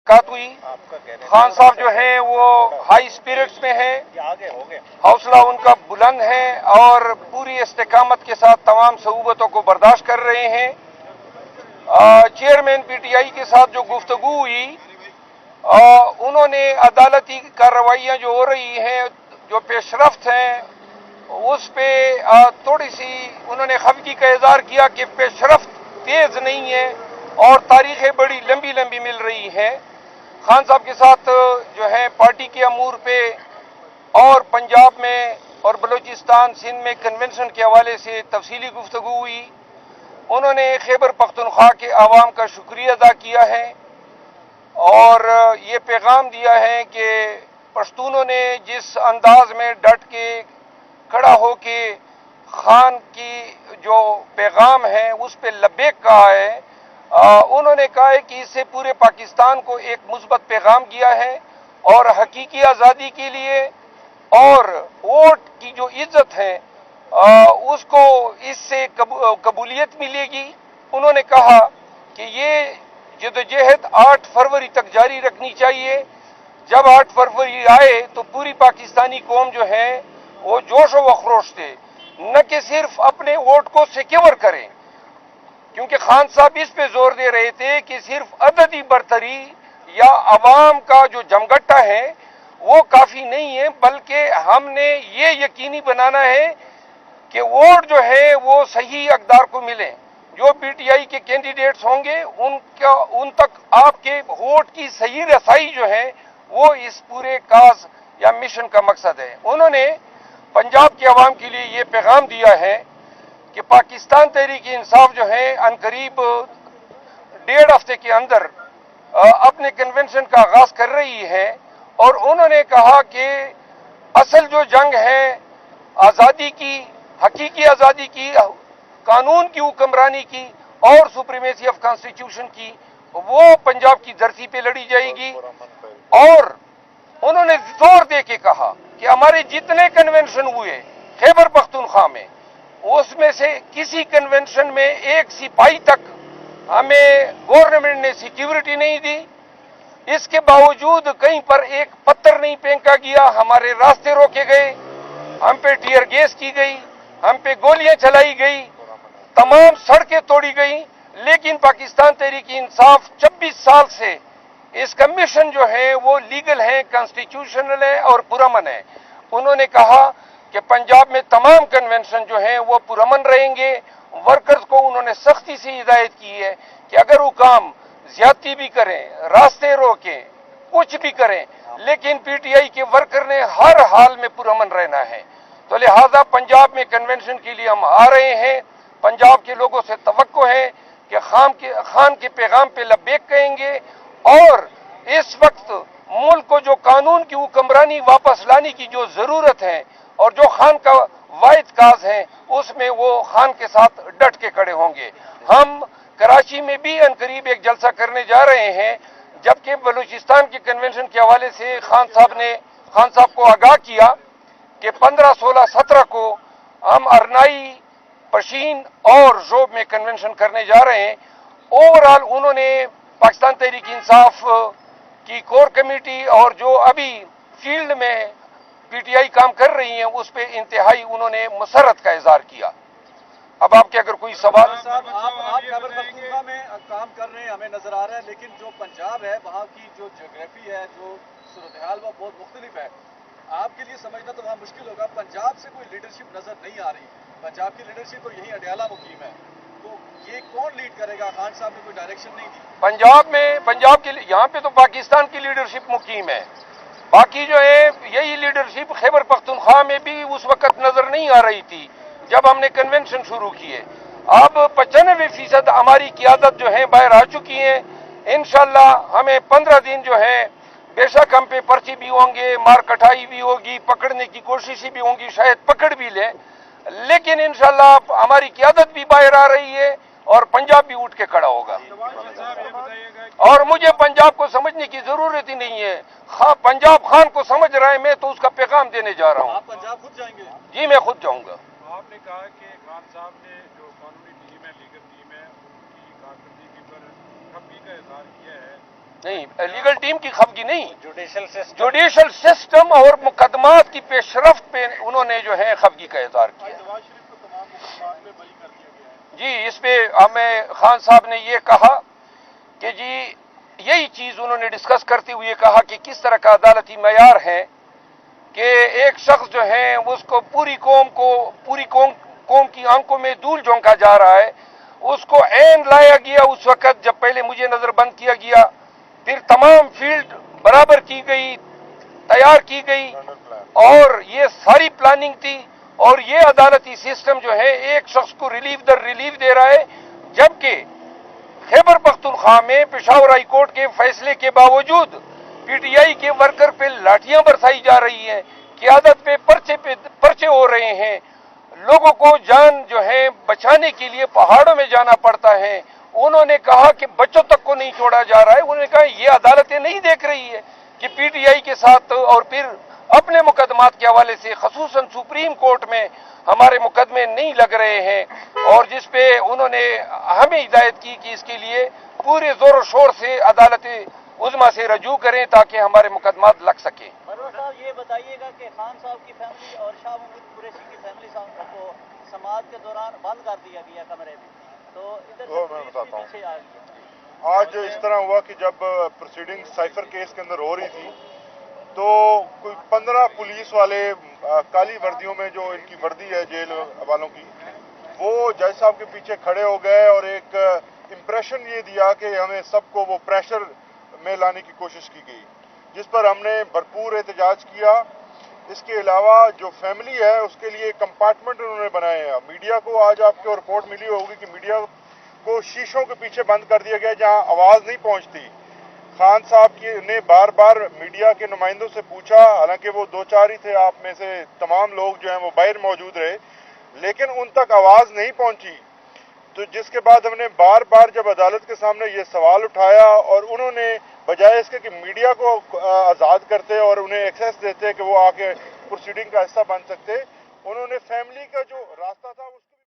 मुलाकात हुई। खान साहब जो हैं वो हाई स्पिरिट्स में हैं, हौसला उनका बुलंद है और पूरी इस्तेकामत के साथ तमाम सऊबतों को बर्दाश्त कर रहे हैं। चेयरमैन पीटीआई के साथ जो गुफ्तगू हुई, उन्होंने अदालती कार्रवाइयाँ जो हो रही हैं, जो पेशरफ्त हैं, उस पे थोड़ी सी उन्होंने खफगी का इजहार किया कि पेशरफ्त तेज नहीं है और तारीखें बड़ी लंबी लंबी मिल रही हैं। खान साहब के साथ जो है पार्टी के अमूर पे और पंजाब में और बलूचिस्तान सिंध में कन्वेंशन के हवाले से तफसीली गुफ्तगू हुई। उन्होंने खैबर पख्तूनख्वा के आवाम का शुक्रिया अदा किया है और ये पैगाम दिया है कि पश्तूनों ने जिस अंदाज में डट के खड़ा हो के खान की जो पैगाम है उस पे लब्बैक कहा है। उन्होंने कहा है कि इससे पूरे पाकिस्तान को एक मुस्बत पैगाम दिया है और हकीकी आज़ादी के लिए और वोट की जो इज्जत है उसको इससे कबूलियत मिलेगी। उन्होंने कहा कि ये जदोजहद 8 फरवरी तक जारी रखनी चाहिए। जब 8 फरवरी आए तो पूरी पाकिस्तानी कौम जो है वो जोश व खरोश से न कि सिर्फ अपने वोट को सिक्योर करें, क्योंकि खान साहब इस पे जोर दे रहे थे कि सिर्फ अददी बरतरी या अवाम का जो जमगट्टा है वो काफी नहीं है, बल्कि हमने ये यकीनी बनाना है कि वोट जो है वो सही अक़दार को मिले। जो पीटीआई के कैंडिडेट्स होंगे उन तक आपके वोट की सही रसाई जो है वो इस पूरे काज या मिशन का मकसद है। उन्होंने पंजाब के अवाम के लिए ये पैगाम दिया है कि पाकिस्तान तहरीक इंसाफ जो है अनकरीब 1.5 हफ्ते के अंदर अपने कन्वेंशन का आगाज कर रही है और उन्होंने कहा कि असल जो जंग है आज़ादी की, हकीकी आज़ादी की, कानून की हुक्मरानी की और सुप्रीमेसी ऑफ कॉन्स्टिट्यूशन की, वो पंजाब की धरती पे लड़ी जाएगी। और उन्होंने जोर दे के कहा कि हमारे जितने कन्वेंशन हुए खैबर पख्तूनख्वा में, उसमें से किसी कन्वेंशन में एक सिपाही तक हमें गवर्नमेंट ने सिक्योरिटी नहीं दी। इसके बावजूद कहीं पर एक पत्थर नहीं फेंका गया, हमारे रास्ते रोके गए, हम पे टीयर गैस की गई, हम पे गोलियां चलाई गई, तमाम सड़कें तोड़ी गई। लेकिन पाकिस्तान तहरीक इंसाफ 26 साल से इसका मिशन जो है वो लीगल है, कॉन्स्टिट्यूशनल है और पुरअमन है। उन्होंने कहा कि पंजाब में तमाम कन्वेंशन जो है वो पुरअमन रहेंगे। वर्कर्स को उन्होंने सख्ती से हिदायत की है कि अगर वो काम ज्यादती भी करें, रास्ते रोकें, कुछ भी करें, लेकिन पीटीआई के वर्कर ने हर हाल में पुरअमन रहना है। तो लिहाजा पंजाब में कन्वेंशन के लिए हम आ रहे हैं। पंजाब के लोगों से तवक्को है कि खान के पैगाम पे लब्बैक कहेंगे और इस वक्त मुल्क को जो कानून की हुक्मरानी वापस लाने की जो जरूरत है और जो खान का वाहिद काज है उसमें वो खान के साथ डट के खड़े होंगे। हम कराची में भी अनकरीब एक जलसा करने जा रहे हैं, जबकि बलूचिस्तान के कन्वेंशन के हवाले से खान साहब को आगाह किया कि 15, 16, 17 को हम अरनाई, पशीन और जोब में कन्वेंशन करने जा रहे हैं। ओवरऑल उन्होंने पाकिस्तान तहरीक इंसाफ की कोर कमेटी और जो अभी फील्ड में पीटीआई काम कर रही है उस पे इंतहाई उन्होंने मसरत का इजहार किया। अब आपके अगर कोई सवाल। साहब, आप खैबर पख्तूनख्वा में काम कर रहे हैं, हमें नजर आ रहा है, लेकिन जो पंजाब है वहाँ की जो ज्योग्राफी है, जो सूरत हाल वो बहुत मुख्तलिफ है। आपके लिए समझना तो वहाँ मुश्किल होगा। पंजाब से कोई लीडरशिप नजर नहीं आ रही। पंजाब की लीडरशिप तो यही अडयाला मुकीम है, तो ये कौन लीड करेगा? खान साहब ने कोई डायरेक्शन नहीं दी पंजाब के यहाँ पे तो पाकिस्तान की लीडरशिप मुकीम है। बाकी जो है यही लीडरशिप खैबर पख्तूनख्वा में भी उस वक्त नजर नहीं आ रही थी जब हमने कन्वेंशन शुरू किए। अब 95% हमारी क़ियादत जो है बाहर आ चुकी है। इंशाल्लाह हमें 15 दिन जो है बेशक हम पे पर्ची भी होंगे, मार कटाई भी होगी, पकड़ने की कोशिश भी होंगी, शायद पकड़ भी ले, लेकिन इंशाल्लाह हमारी क़ियादत भी बाहर आ रही है और पंजाब भी उठ के खड़ा होगा। और मुझे पंजाब को समझने की जरूरत ही नहीं है, पंजाब खान को समझ रहा है, मैं तो उसका पैगाम देने जा रहा हूँ। आप पंजाब खुद जाएंगे? जी मैं खुद जाऊंगा। आपने कहा कि खान साहब ने जो कानूनी टीम है, लीगल टीम है, उनकी कारकर्दगी पर खफगी का इजहार किया है। नहीं, लीगल टीम की खफगी नहीं, जुडिशल सिस्टम और मुकदमात की पेशरफ्त पे उन्होंने जो है खफगी का इजहार किया। नवाज शरीफ को तमाम मुकदमात में बरी कर दिया गया है। जी, इस पे हमें खान साहब ने ये कहा कि जी यही चीज उन्होंने डिस्कस करते हुए कहा कि किस तरह का अदालती मयार है कि एक शख्स जो है उसको पूरी कौम की आंखों में धूल झोंका जा रहा है, उसको ऐन लाया गया उस वक्त जब पहले मुझे नजरबंद किया गया, फिर तमाम फील्ड बराबर की गई, तैयार की गई और ये सारी प्लानिंग थी। और ये अदालती सिस्टम जो है एक शख्स को रिलीफ दर रिलीफ दे रहा है, जबकि खैबर पख्तूनख्वा में पेशावर हाई कोर्ट के फैसले के बावजूद पीटीआई के वर्कर पे लाठियां बरसाई जा रही हैं, क़यादत पे पर्चे हो रहे हैं, लोगों को जान जो है बचाने के लिए पहाड़ों में जाना पड़ता है। उन्होंने कहा कि बच्चों तक को नहीं छोड़ा जा रहा है। उन्होंने कहा ये अदालतें नहीं देख रही है कि पीटीआई के साथ और फिर अपने मुकदमात के हवाले से खसूसन सुप्रीम कोर्ट में हमारे मुकदमे नहीं लग रहे हैं, और जिस पे उन्होंने हमें हिदायत की कि इसके लिए पूरे जोर शोर से अदालत उज़्मा से रजू करें ताकि हमारे मुकदमात लग सके। मरवा साहब, ये बताइएगा कि खान साहब की फैमिली और शाह महमूद कुरैशी की फैमिली को समाअत के दौरान बंद कर दिया गया कमरे में, तो इधर से पुलिस भी पीछे आ गई। आज इस तरह हुआ कि जब प्रोसीडिंग साइफर केस के अंदर हो रही थी तो कोई 15 पुलिस वाले काली वर्दियों में, जो इनकी वर्दी है जेल वालों की, वो जज साहब के पीछे खड़े हो गए और एक इम्प्रेशन ये दिया कि हमें सबको वो प्रेशर में लाने की कोशिश की गई, जिस पर हमने भरपूर एहतजाज किया। इसके अलावा जो फैमिली है उसके लिए कंपार्टमेंट उन्होंने बनाए हैं। मीडिया को आज आपको रिपोर्ट मिली होगी कि मीडिया को शीशों के पीछे बंद कर दिया गया जहां आवाज नहीं पहुंचती। खान साहब ने बार बार मीडिया के नुमाइंदों से पूछा, हालांकि वो 2-4 ही थे, आप में से तमाम लोग जो हैं वो बाहर मौजूद रहे, लेकिन उन तक आवाज नहीं पहुंची। तो जिसके बाद हमने बार बार जब अदालत के सामने ये सवाल उठाया और उन्होंने बजाय इसके कि मीडिया को आज़ाद करते और उन्हें एक्सेस देते कि वो आके प्रोसीडिंग का हिस्सा बन सकते, उन्होंने फैमिली का जो रास्ता था